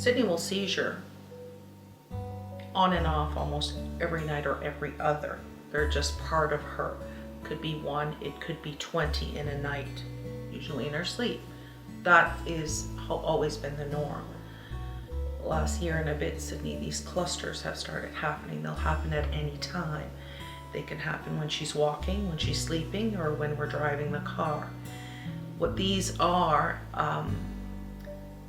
Sidney will seizure on and off almost every night or every other. They're just part of her. Could be one, it could be 20 in a night, usually in her sleep. That is always been the norm. Last year and a bit, Sidney, these clusters have started happening. They'll happen at any time. They can happen when she's walking, when she's sleeping, or when we're driving the car. What these are,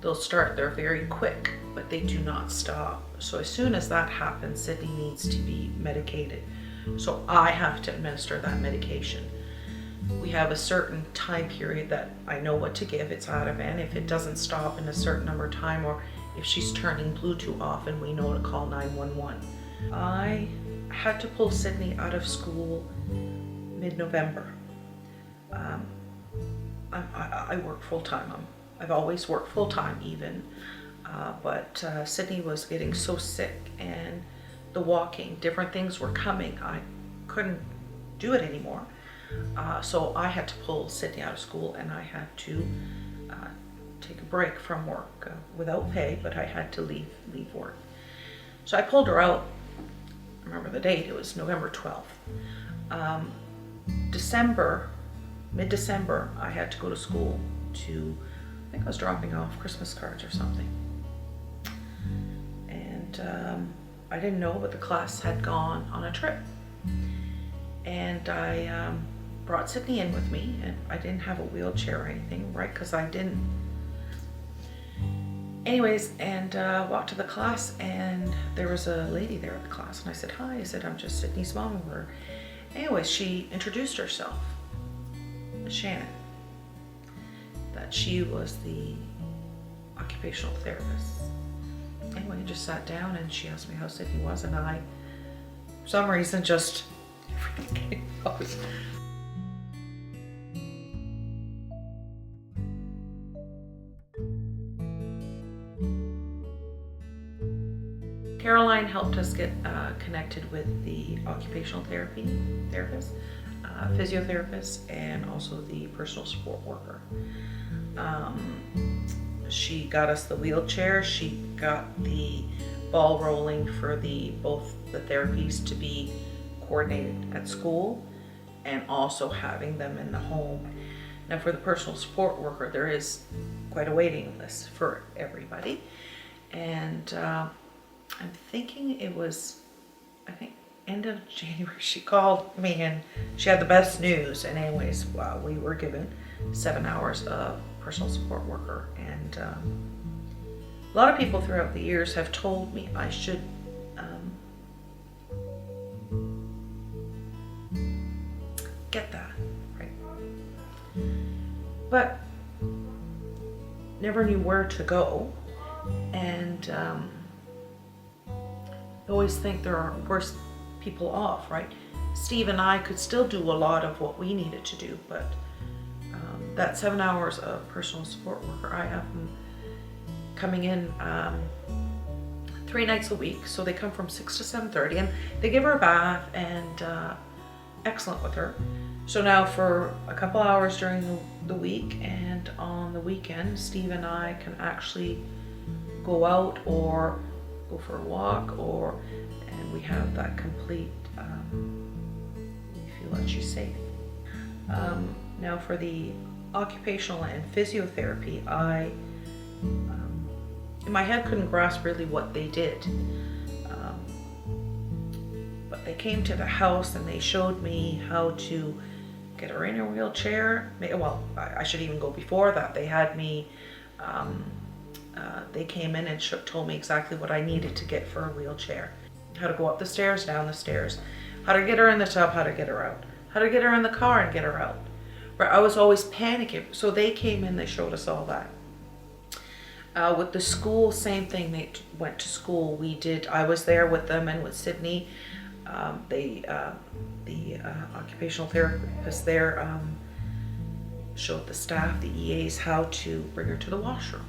they'll start, they're very quick, but they do not stop. So as soon as that happens, Sidney needs to be medicated. So I have to administer that medication. We have a certain time period that I know what to give. It's Ativan. If it doesn't stop in a certain number of time, or if she's turning blue too often, we know to call 911. I had to pull Sidney out of school mid-November. I work full-time. I've always worked full-time even, but Sidney was getting so sick, and the walking, different things were coming. I couldn't do it anymore. So I had to pull Sidney out of school, and I had to take a break from work without pay, but I had to leave work. So I pulled her out. I remember the date, it was November 12th. Mid-December, I had to go to school to, I think I was dropping off Christmas cards or something. And I didn't know, but the class had gone on a trip. And I brought Sidney in with me, and I didn't have a wheelchair or anything, right? Because I didn't. Anyways, and walked to the class, and there was a lady there at the class, and I said, hi. I said, I'm just Sidney's mom. Anyways, she introduced herself, Shannon, that she was the occupational therapist. Anyway, I just sat down, and she asked me how Sidney was, and I, for some reason, just everything came out. Caroline helped us get connected with the occupational therapist, physiotherapist, and also the personal support worker. She got us the wheelchair. She got the ball rolling for both the therapies to be coordinated at school, and also having them in the home. Now, for the personal support worker, there is quite a waiting list for everybody, and I'm thinking it was, I think, end of January, she called me, and she had the best news. And anyways, we were given 7 hours of personal support worker. And a lot of people throughout the years have told me I should get that, right? But never knew where to go. And I always think there are worse people off, right? Steve and I could still do a lot of what we needed to do, but that 7 hours of personal support worker, I have them coming in 3 nights a week. So they come from 6 to 7:30, and they give her a bath, and excellent with her. So now for a couple hours during the week, and on the weekend, Steve and I can actually go out or go for a walk, and we have that complete, we feel that she's safe. Now for the occupational and physiotherapy, I in my head couldn't grasp really what they did, but they came to the house and they showed me how to get her in her wheelchair. Well, I should even go before that. They had me they came in and told me exactly what I needed to get for a wheelchair. How to go up the stairs, down the stairs, how to get her in the tub, how to get her out, how to get her in the car and get her out. Right, I was always panicking. So they came in, they showed us all that. With the school, same thing. They went to school. I was there with them and with Sidney. The occupational therapist there showed the staff, the EAs, how to bring her to the washroom.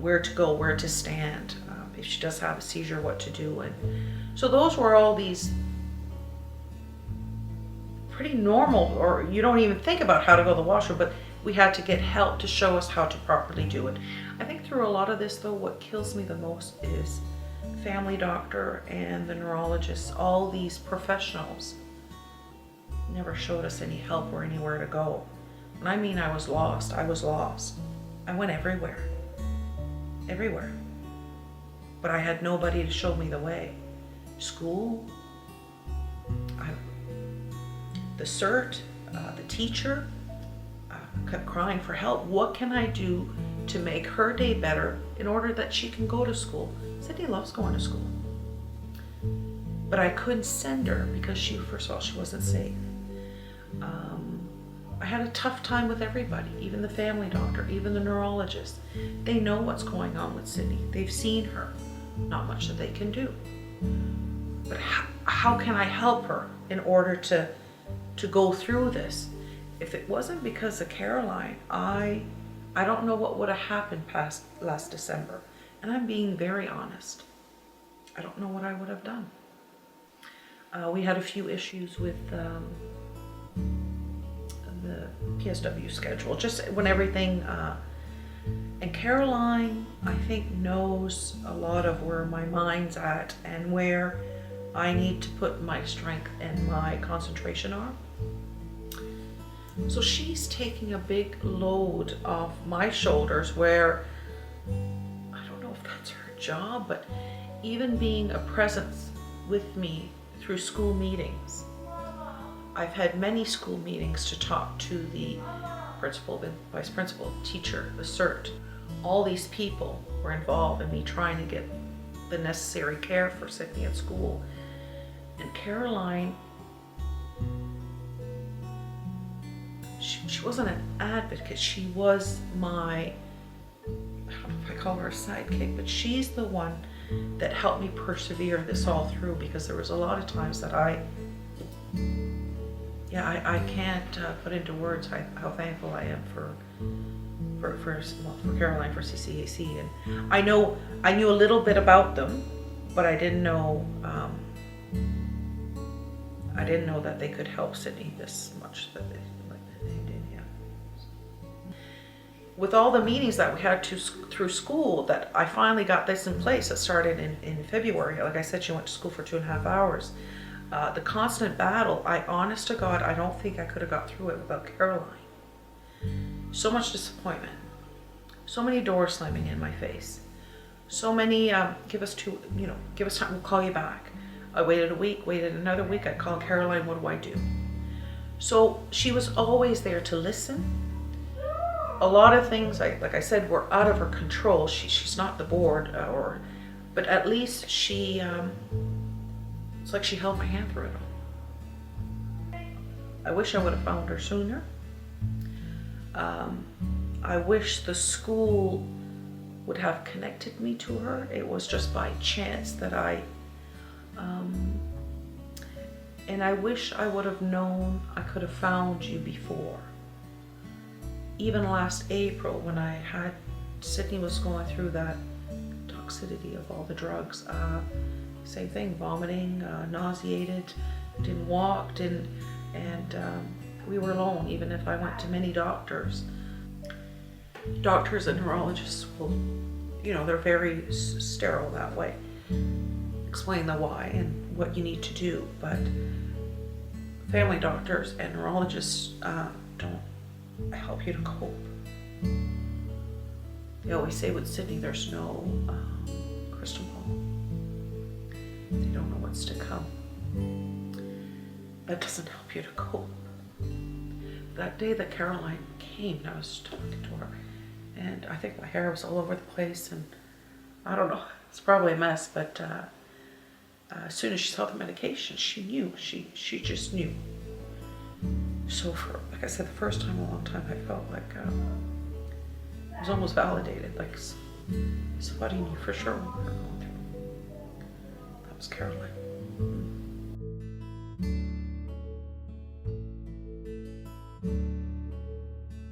Where to go, where to stand, if she does have a seizure, what to do. And so those were all these pretty normal, or you don't even think about how to go to the washroom, but we had to get help to show us how to properly do it. I think through a lot of this though, what kills me the most is family doctor and the neurologist, all these professionals never showed us any help or anywhere to go. And I mean, I was lost. I went everywhere. But I had nobody to show me the way. School, the CERT, the teacher, kept crying for help. What can I do to make her day better in order that she can go to school? Sidney loves going to school. But I couldn't send her because first of all, she wasn't safe. I had a tough time with everybody, even the family doctor, even the neurologist. They know what's going on with Sidney. They've seen her. Not much that they can do. But how can I help her in order to go through this? If it wasn't because of Caroline, I don't know what would have happened past last December. And I'm being very honest. I don't know what I would have done. We had a few issues with the PSW schedule, just when everything, and Caroline, I think, knows a lot of where my mind's at and where I need to put my strength and my concentration on. So she's taking a big load off my shoulders where, I don't know if that's her job, but even being a presence with me through school meetings. I've had many school meetings to talk to the principal, the vice principal, teacher, the CERT. All these people were involved in me trying to get the necessary care for Sidney at school. And Caroline, she wasn't an advocate. She was my, I don't know if I call her a sidekick, but she's the one that helped me persevere this all through, because there was a lot of times that I can't put into words how thankful I am for Caroline, for CCAC. And I knew a little bit about them, but I didn't know that they could help Sidney this much that they did. Yeah. With all the meetings that we had through school, that I finally got this in place. It started in February. Like I said, she went to school for 2.5 hours. The constant battle, honest to God, I don't think I could have got through it without Caroline. So much disappointment. So many doors slamming in my face. So many, give us time, we'll call you back. I waited a week, waited another week. I called Caroline, what do I do? So she was always there to listen. A lot of things, like I said, were out of her control. She's not the board, but at least she, it's like she held my hand through it all. I wish I would have found her sooner. I wish the school would have connected me to her. It was just by chance that and I wish I would have known I could have found you before. Even last April, when Sidney was going through that toxicity of all the drugs, same thing, vomiting, nauseated, didn't walk, and we were alone, even if I went to many doctors. Doctors and neurologists will, they're very sterile that way. Explain the why and what you need to do, but family doctors and neurologists don't help you to cope. They always say with Sidney, there's no crystal ball. They don't know what's to come. That doesn't help you to cope. That day that Caroline came, and I was talking to her, and I think my hair was all over the place, and I don't know, it's probably a mess, but as soon as she saw the medication, she knew. She just knew. So like I said, the first time in a long time, I felt like I was almost validated, like somebody knew for sure what we were going through. That was Caroline.